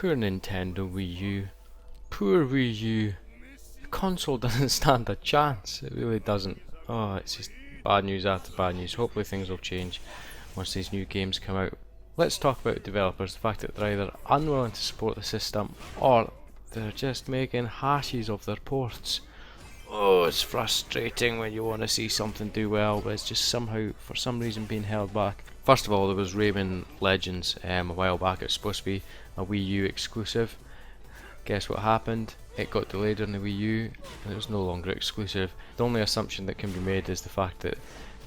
Poor Nintendo Wii U. Poor Wii U. The console doesn't stand a chance. It really doesn't. Oh, it's just bad news after bad news. Hopefully things will change once these new games come out. Let's talk about developers. The fact that they're either unwilling to support the system or they're just making hashes of their ports. Oh, it's frustrating when you want to see something do well, but it's just somehow, for some reason, being held back. First of all, there was Rayman Legends a while back. It was supposed to be a Wii U exclusive. Guess what happened? It got delayed on the Wii U and it was no longer exclusive. The only assumption that can be made is the fact that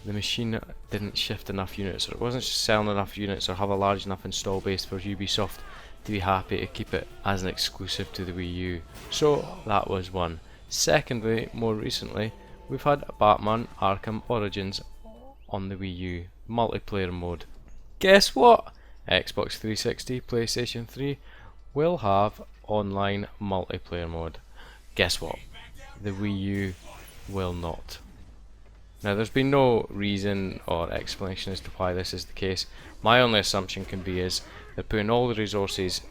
the machine didn't shift enough units, or it wasn't selling enough units or have a large enough install base for Ubisoft to be happy to keep it as an exclusive to the Wii U. So that was one. Secondly, more recently, we've had Batman Arkham Origins on the Wii U multiplayer mode. Guess what? Xbox 360, PlayStation 3 will have online multiplayer mode. Guess what? The Wii U will not. Now, there's been no reason or explanation as to why this is the case. My only assumption can be is they're putting all the resources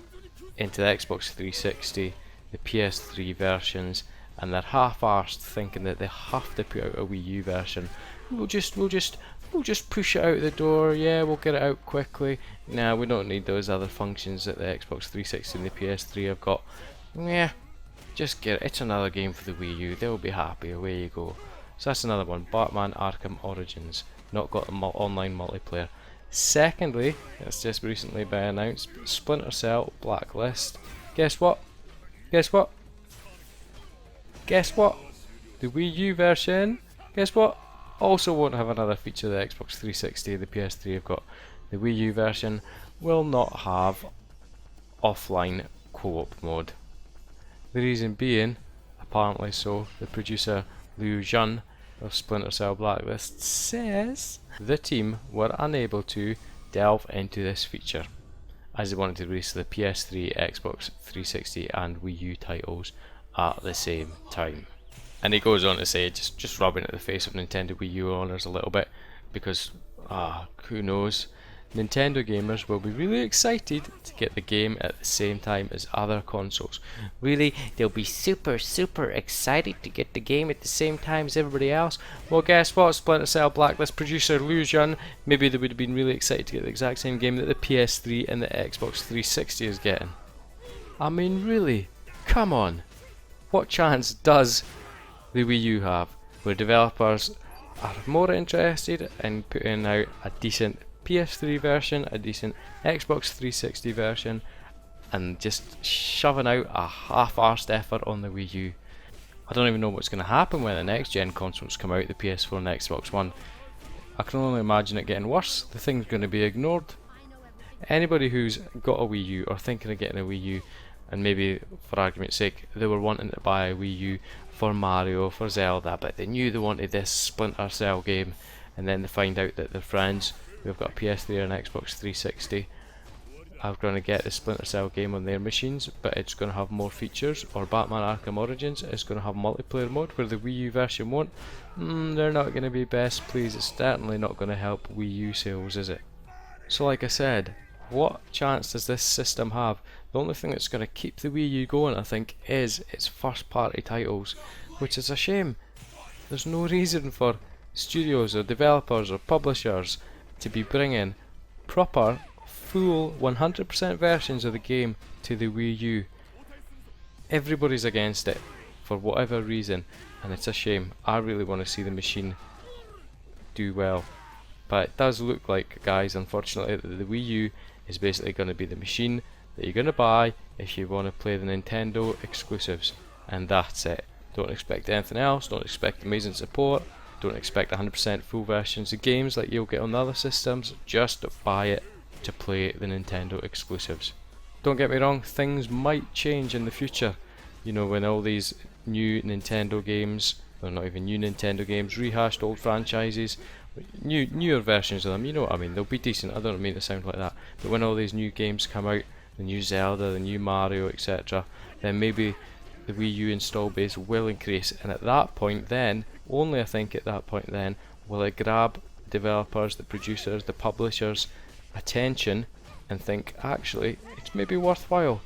into the Xbox 360, the PS3 versions, and they're half-arsed thinking that they have to put out a Wii U version. We'll just push it out the door. Yeah, we'll get it out quickly. Nah, we don't need those other functions that the Xbox 360 and the PS3 have got. Yeah, just get it. It's another game for the Wii U. They'll be happy. Away you go. So that's another one. Batman Arkham Origins. Not got online multiplayer. Secondly, it's just recently been announced, Splinter Cell Blacklist. Guess what? Guess what? Guess what? The Wii U version, guess what? Also won't have another feature the Xbox 360 and the PS3 have got. The Wii U version will not have offline co-op mode. The reason being, apparently so, the producer Liu Jun of Splinter Cell Blacklist says the team were unable to delve into this feature as they wanted to release the PS3, Xbox 360 and Wii U titles at the same time. And he goes on to say, just rubbing it in the face of Nintendo Wii U owners a little bit, because who knows, Nintendo gamers will be really excited to get the game at the same time as other consoles. Really, they'll be super excited to get the game at the same time as everybody else. Well, guess what, Splinter Cell Blacklist producer Liu Jun, maybe they would have been really excited to get the exact same game that the PS3 and the Xbox 360 is getting. I mean, really, come on. What chance does the Wii U have, where developers are more interested in putting out a decent PS3 version, a decent Xbox 360 version, and just shoving out a half-arsed effort on the Wii U? I don't even know what's going to happen when the next gen consoles come out, the PS4 and Xbox One. I can only imagine it getting worse. The thing's going to be ignored. Anybody who's got a Wii U or thinking of getting a Wii U, and maybe for argument's sake they were wanting to buy a Wii U for Mario, for Zelda, but they knew they wanted this Splinter Cell game, and then they find out that their friends who have got a PS3 and Xbox 360 are going to get the Splinter Cell game on their machines, but it's going to have more features, or Batman Arkham Origins is going to have multiplayer mode where the Wii U version won't. They're not going to be best pleased. It's certainly not going to help Wii U sales, is it? So like I said, what chance does this system have? The only thing that's going to keep the Wii U going, I think, is its first party titles, which is a shame. There's no reason for studios or developers or publishers to be bringing proper, full 100% versions of the game to the Wii U. Everybody's against it for whatever reason, and it's a shame. I really want to see the machine do well, but it does look like, guys, unfortunately, that the Wii U is basically going to be the machine that you're going to buy if you want to play the Nintendo exclusives, and that's it. Don't expect anything else, don't expect amazing support, don't expect 100% full versions of games like you'll get on the other systems. Just buy it to play the Nintendo exclusives. Don't get me wrong, things might change in the future. You know, when all these new Nintendo games, or not even new Nintendo games, rehashed old franchises, newer versions of them, you know what I mean, they'll be decent. I don't mean to sound like that, but when all these new games come out, the new Zelda, the new Mario, etc., then maybe the Wii U install base will increase, and at that point then, only I think at that point then, will it grab the developers, the producers, the publishers' attention and think, actually, it's maybe worthwhile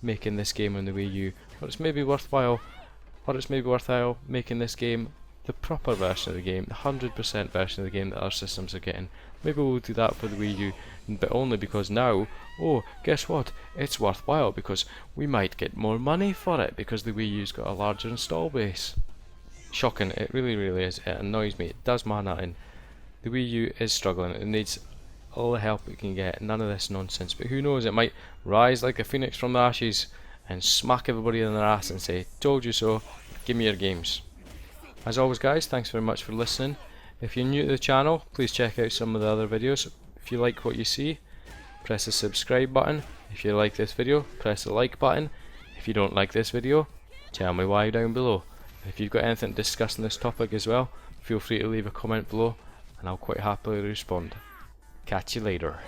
making this game on the Wii U, or it's maybe worthwhile making this game the proper version of the game, the 100% version of the game that our systems are getting. Maybe we'll do that for the Wii U, but only because now, oh, guess what? It's worthwhile because we might get more money for it because the Wii U's got a larger install base. Shocking, it really, really is. It annoys me. It does my nutting. The Wii U is struggling. It needs all the help it can get. None of this nonsense. But who knows? It might rise like a phoenix from the ashes and smack everybody in their ass and say, "Told you so. Give me your games." As always, guys, thanks very much for listening. If you're new to the channel, please check out some of the other videos. If you like what you see, press the subscribe button. If you like this video, press the like button. If you don't like this video, tell me why down below. If you've got anything to discuss on this topic as well, feel free to leave a comment below and I'll quite happily respond. Catch you later.